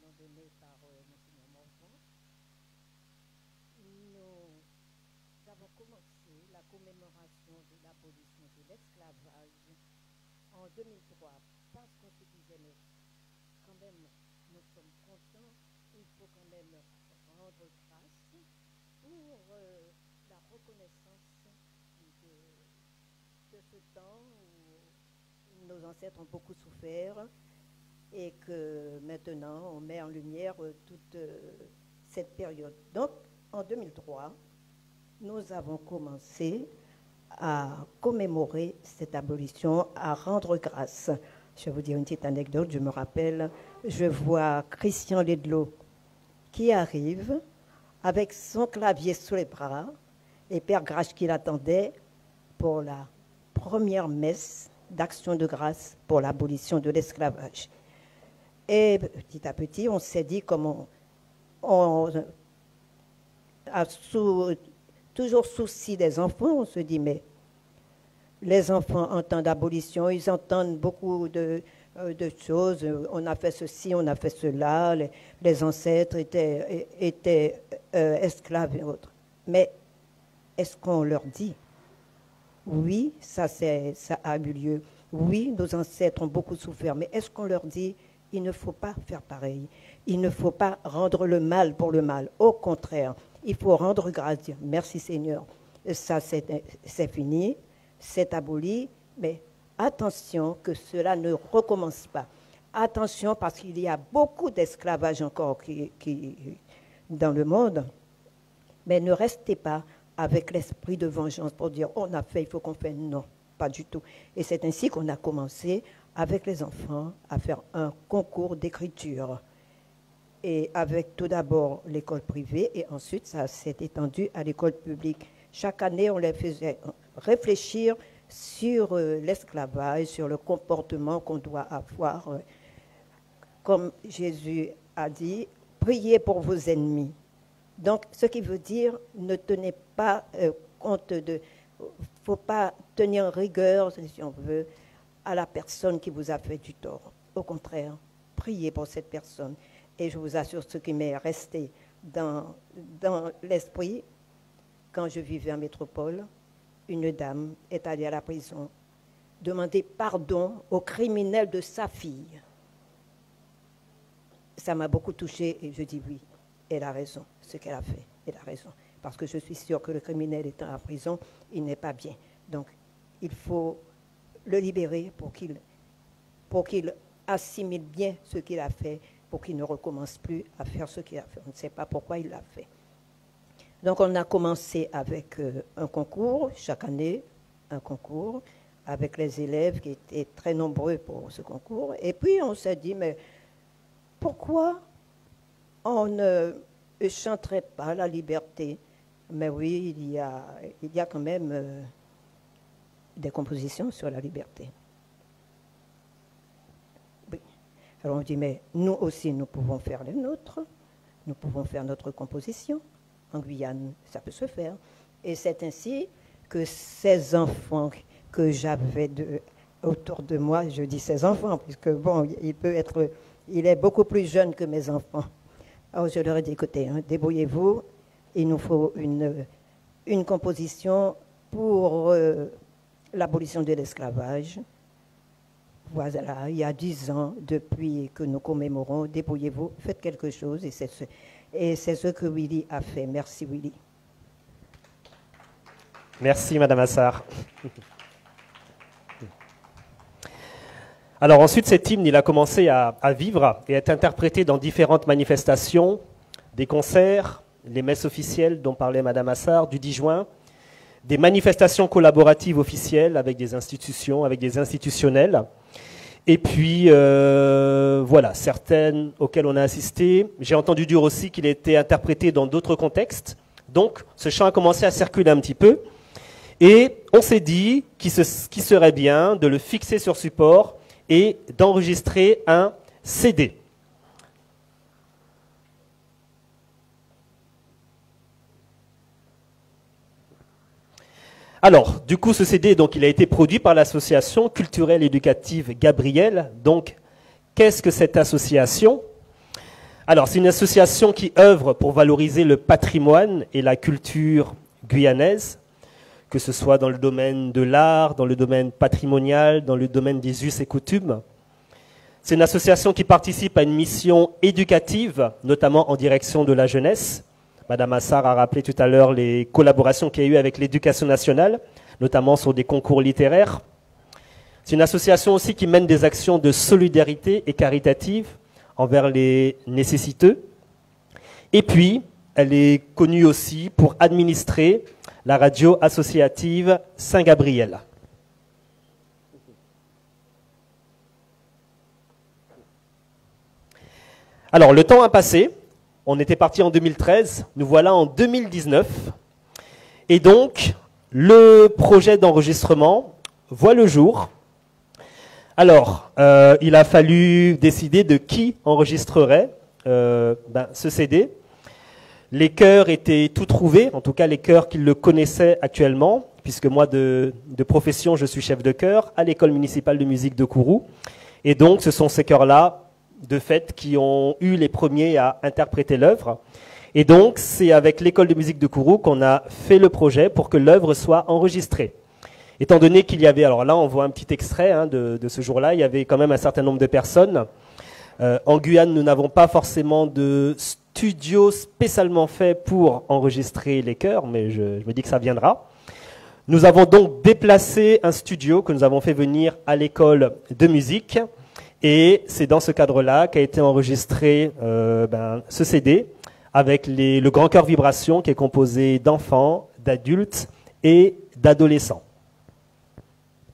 présentation donnée par Monseigneur Morvan, nous avons commencé la commémoration de l'abolition de l'esclavage en 2003 parce qu'on se disait, mais quand même, nous sommes contents, il faut quand même rendre grâce pour la reconnaissance de ce temps où nos ancêtres ont beaucoup souffert et que maintenant on met en lumière toute cette période. Donc, en 2003, nous avons commencé à commémorer cette abolition, à rendre grâce. Je vais vous dire une petite anecdote. Je me rappelle, je vois Christian Ledlow qui arrive avec son clavier sous les bras et Père Grache qui l'attendait pour la première messe d'action de grâce pour l'abolition de l'esclavage. Et petit à petit, on s'est dit, comme on a toujours souci des enfants, on se dit, mais les enfants entendent abolition, ils entendent beaucoup de choses, on a fait ceci, on a fait cela, les ancêtres étaient esclaves et autres. Mais est-ce qu'on leur dit? Oui, ça a eu lieu. Oui, nos ancêtres ont beaucoup souffert, mais est-ce qu'on leur dit, il ne faut pas faire pareil, il ne faut pas rendre le mal pour le mal. Au contraire, il faut rendre grâce, dire merci Seigneur, ça c'est fini, c'est aboli, mais attention que cela ne recommence pas. Attention parce qu'il y a beaucoup d'esclavage encore dans le monde, mais ne restez pas avec l'esprit de vengeance pour dire on a fait, il faut qu'on fasse. Non, pas du tout. Et c'est ainsi qu'on a commencé avec les enfants à faire un concours d'écriture. Et avec tout d'abord l'école privée et ensuite ça s'est étendu à l'école publique. Chaque année, on les faisait réfléchir sur l'esclavage, sur le comportement qu'on doit avoir. Comme Jésus a dit, priez pour vos ennemis. Donc, ce qui veut dire, ne tenez pas compte de... Il ne faut pas tenir rigueur, si on veut, à la personne qui vous a fait du tort. Au contraire, priez pour cette personne. Et je vous assure, ce qui m'est resté dans l'esprit, quand je vivais en métropole, une dame est allée à la prison demander pardon au criminel de sa fille. Ça m'a beaucoup touchée et je dis oui, elle a raison, ce qu'elle a fait, elle a raison. Parce que je suis sûre que le criminel étant en prison, il n'est pas bien. Donc, il faut le libérer pour qu'il assimile bien ce qu'il a fait, pour qu'il ne recommence plus à faire ce qu'il a fait. On ne sait pas pourquoi il l'a fait. Donc, on a commencé avec un concours, chaque année, un concours, avec les élèves qui étaient très nombreux pour ce concours. Et puis, on s'est dit, mais pourquoi on ne chanterait pas la liberté? Mais oui, il y a quand même des compositions sur la liberté. Oui. Alors on dit, mais nous aussi, nous pouvons faire les nôtres, nous pouvons faire notre composition. En Guyane, ça peut se faire. Et c'est ainsi que ces enfants que j'avais autour de moi, je dis ces enfants, puisque bon, il est beaucoup plus jeune que mes enfants. Alors je leur ai dit, écoutez, débrouillez-vous, il nous faut une composition pour l'abolition de l'esclavage. Voilà, il y a 10 ans, depuis que nous commémorons, débrouillez-vous, faites quelque chose, et c'est ce que Willy a fait. Merci Willy. Merci Madame Assar. Alors ensuite, cet hymne, il a commencé à vivre et à être interprété dans différentes manifestations, des concerts, les messes officielles dont parlait Madame Assar du 10 juin, des manifestations collaboratives officielles avec des institutions, avec des institutionnels, et puis voilà, certaines auxquelles on a assisté. J'ai entendu dire aussi qu'il était interprété dans d'autres contextes, donc ce chant a commencé à circuler un petit peu, et on s'est dit qu'il serait bien de le fixer sur support et d'enregistrer un CD. Alors, du coup, ce CD, donc, il a été produit par l'association culturelle éducative Gabriel. Donc, qu'est-ce que cette association? Alors, c'est une association qui œuvre pour valoriser le patrimoine et la culture guyanaise, que ce soit dans le domaine de l'art, dans le domaine patrimonial, dans le domaine des us et coutumes. C'est une association qui participe à une mission éducative, notamment en direction de la jeunesse. Madame Assar a rappelé tout à l'heure les collaborations qu'il y a eu avec l'éducation nationale, notamment sur des concours littéraires. C'est une association aussi qui mène des actions de solidarité et caritative envers les nécessiteux. Et puis, elle est connue aussi pour administrer la radio associative Saint-Gabriel. Alors, le temps a passé. On était parti en 2013. Nous voilà en 2019. Et donc, le projet d'enregistrement voit le jour. Alors, il a fallu décider de qui enregistrerait ce CD. Les chœurs étaient tout trouvés, en tout cas les chœurs qui le connaissaient actuellement, puisque moi de profession je suis chef de chœur à l'école municipale de musique de Kourou. Et donc ce sont ces chœurs-là, de fait, qui ont eu les premiers à interpréter l'œuvre. Et donc c'est avec l'école de musique de Kourou qu'on a fait le projet pour que l'œuvre soit enregistrée. Étant donné qu'il y avait, alors là on voit un petit extrait de ce jour-là, il y avait quand même un certain nombre de personnes. En Guyane, nous n'avons pas forcément de studio spécialement fait pour enregistrer les chœurs, mais je me dis que ça viendra. Nous avons donc déplacé un studio que nous avons fait venir à l'école de musique, et c'est dans ce cadre-là qu'a été enregistré ce CD avec le Grand Chœur Vibration qui est composé d'enfants, d'adultes et d'adolescents.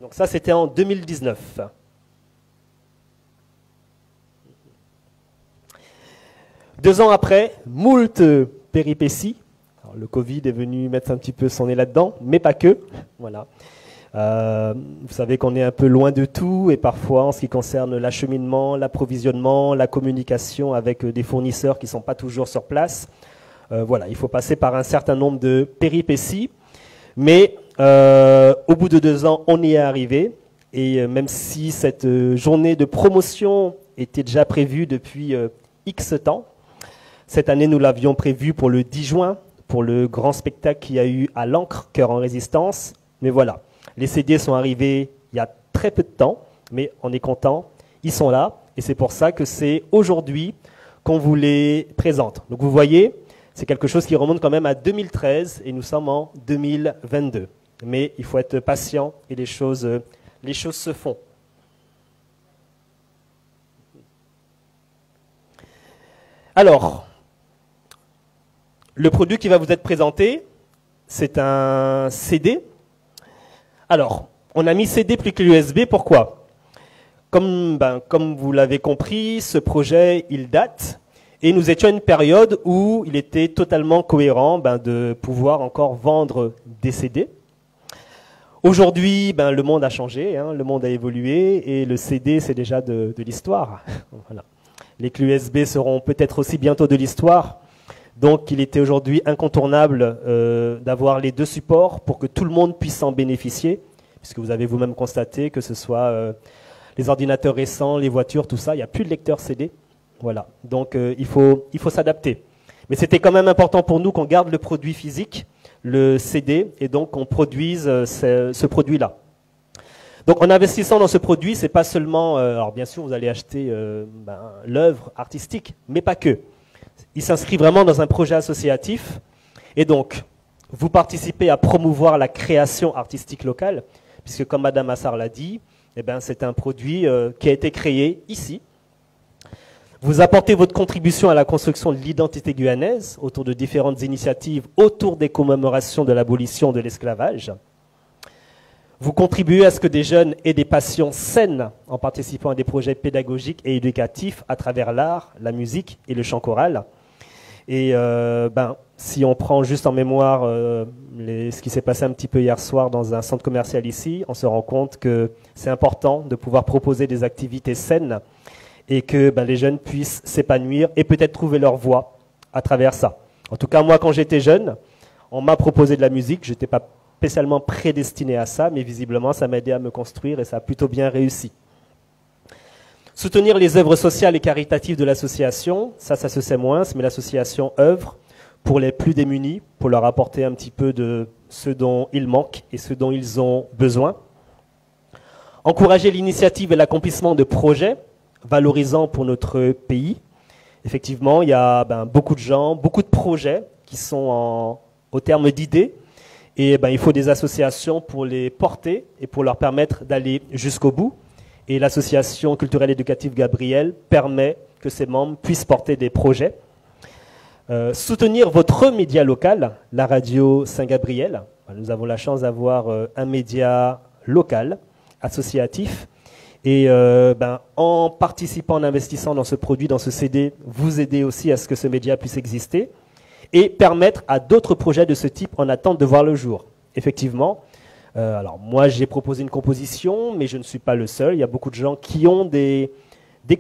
Donc ça, c'était en 2019. Deux ans après, moult péripéties. Alors, le Covid est venu mettre un petit peu son nez là-dedans, mais pas que. Voilà. Vous savez qu'on est un peu loin de tout, et parfois, en ce qui concerne l'acheminement, l'approvisionnement, la communication avec des fournisseurs qui ne sont pas toujours sur place, voilà, il faut passer par un certain nombre de péripéties. Mais au bout de 2 ans, on y est arrivé. Et même si cette journée de promotion était déjà prévue depuis X temps, cette année, nous l'avions prévue pour le 10 juin, pour le grand spectacle qu'il y a eu à l'Ancre, Chœur en Résistance. Mais voilà, les CD sont arrivés il y a très peu de temps, mais on est content, ils sont là. Et c'est pour ça que c'est aujourd'hui qu'on vous les présente. Donc vous voyez, c'est quelque chose qui remonte quand même à 2013 et nous sommes en 2022. Mais il faut être patient et les choses se font. Alors, le produit qui va vous être présenté, c'est un CD. Alors, on a mis CD plus que l'USB, pourquoi ? Comme vous l'avez compris, ce projet, il date. Et nous étions à une période où il était totalement cohérent de pouvoir encore vendre des CD. Aujourd'hui, le monde a changé, le monde a évolué, et le CD, c'est déjà de l'histoire. Voilà. Les clés USB seront peut-être aussi bientôt de l'histoire. Donc, il était aujourd'hui incontournable d'avoir les deux supports pour que tout le monde puisse en bénéficier, puisque vous avez vous-même constaté que ce soit les ordinateurs récents, les voitures, tout ça, il n'y a plus de lecteur CD. Voilà. Donc, il faut s'adapter. Mais c'était quand même important pour nous qu'on garde le produit physique, le CD, et donc qu'on produise ce produit-là. Donc en investissant dans ce produit, c'est pas seulement, alors bien sûr vous allez acheter l'œuvre artistique, mais pas que. Il s'inscrit vraiment dans un projet associatif, et donc vous participez à promouvoir la création artistique locale, puisque comme Madame Assar l'a dit, c'est un produit qui a été créé ici. Vous apportez votre contribution à la construction de l'identité guyanaise autour de différentes initiatives autour des commémorations de l'abolition de l'esclavage. Vous contribuez à ce que des jeunes aient des passions saines en participant à des projets pédagogiques et éducatifs à travers l'art, la musique et le chant choral. Et si on prend juste en mémoire ce qui s'est passé un petit peu hier soir dans un centre commercial ici, on se rend compte que c'est important de pouvoir proposer des activités saines et que les jeunes puissent s'épanouir et peut-être trouver leur voie à travers ça. En tout cas, moi, quand j'étais jeune, on m'a proposé de la musique. Je n'étais pas spécialement prédestiné à ça, mais visiblement, ça m'a aidé à me construire et ça a plutôt bien réussi. Soutenir les œuvres sociales et caritatives de l'association, ça se sait moins, mais l'association œuvre pour les plus démunis, pour leur apporter un petit peu de ce dont ils manquent et ce dont ils ont besoin. Encourager l'initiative et l'accomplissement de projets valorisants pour notre pays. Effectivement, il y a beaucoup de gens, beaucoup de projets qui sont au terme d'idées. Et il faut des associations pour les porter et pour leur permettre d'aller jusqu'au bout. Et l'association culturelle éducative Gabriel permet que ses membres puissent porter des projets. Soutenir votre média local, la radio Saint-Gabriel. Nous avons la chance d'avoir un média local, associatif. Et en participant, en investissant dans ce produit, dans ce CD, vous aidez aussi à ce que ce média puisse exister et permettre à d'autres projets de ce type en attente de voir le jour. Effectivement, alors moi j'ai proposé une composition, mais je ne suis pas le seul. Il y a beaucoup de gens qui ont des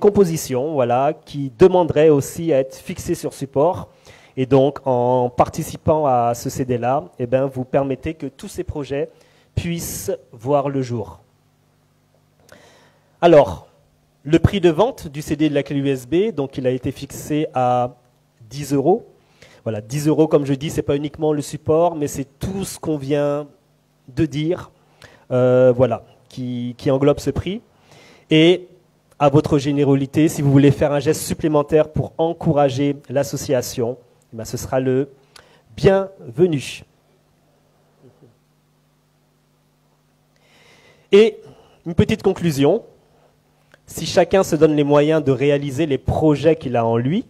compositions, voilà, qui demanderaient aussi à être fixées sur support. Et donc en participant à ce CD-là, vous permettez que tous ces projets puissent voir le jour. Alors, le prix de vente du CD de la clé USB, donc il a été fixé à 10 €. Voilà, 10 € comme je dis, ce n'est pas uniquement le support, mais c'est tout ce qu'on vient de dire, voilà, qui englobe ce prix. Et à votre générosité, si vous voulez faire un geste supplémentaire pour encourager l'association, ce sera le bienvenu. Et une petite conclusion. Si chacun se donne les moyens de réaliser les projets qu'il a en lui,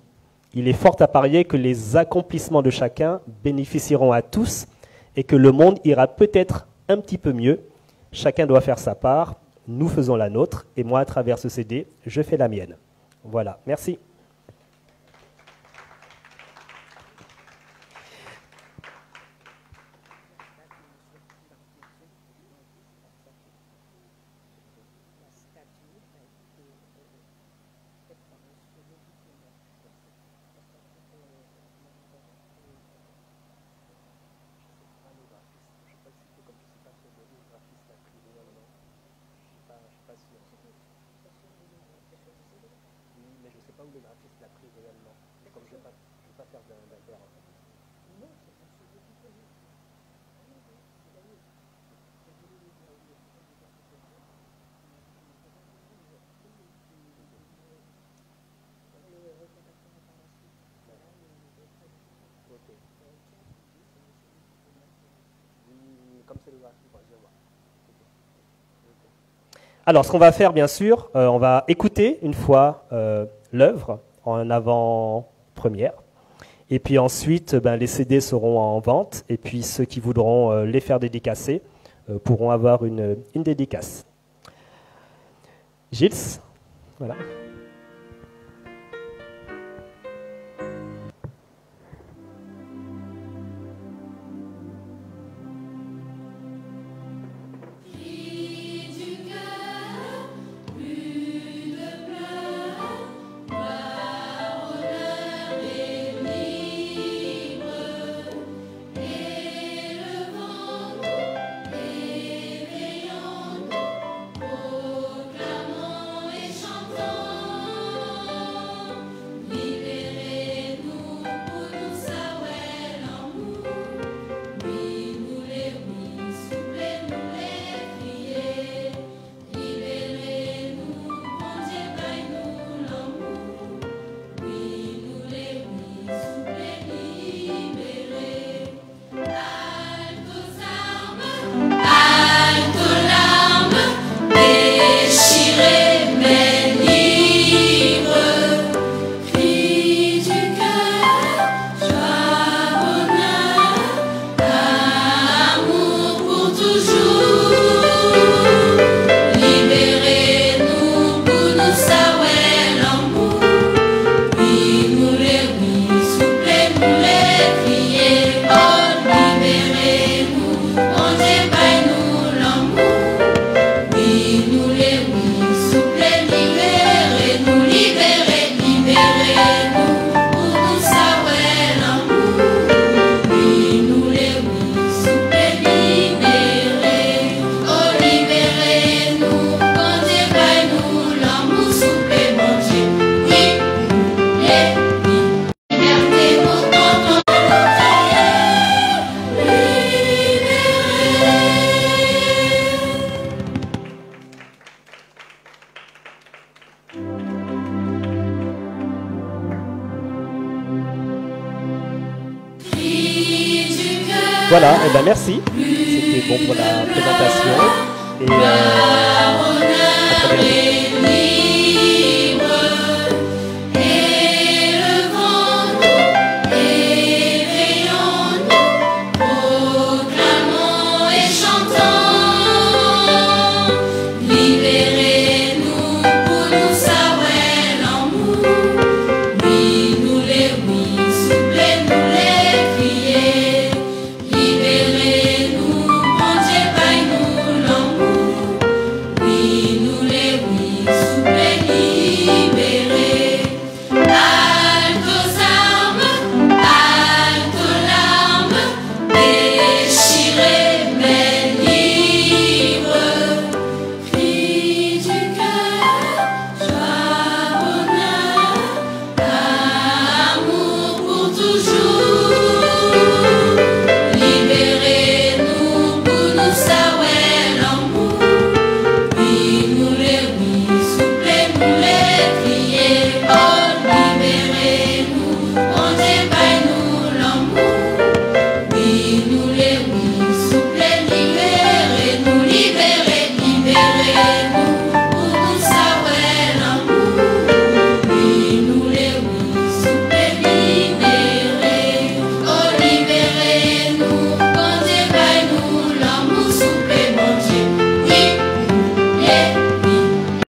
il est fort à parier que les accomplissements de chacun bénéficieront à tous et que le monde ira peut-être un petit peu mieux. Chacun doit faire sa part, nous faisons la nôtre, et moi, à travers ce CD, je fais la mienne. Voilà, merci. Alors, ce qu'on va faire, bien sûr, on va écouter une fois l'œuvre en avant-première. Et puis ensuite, les CD seront en vente. Et puis ceux qui voudront les faire dédicacer pourront avoir une dédicace. Gilles, voilà. Proclamons et chantons. Voilà, et ben merci. C'était bon pour la présentation. Et à très bientôt.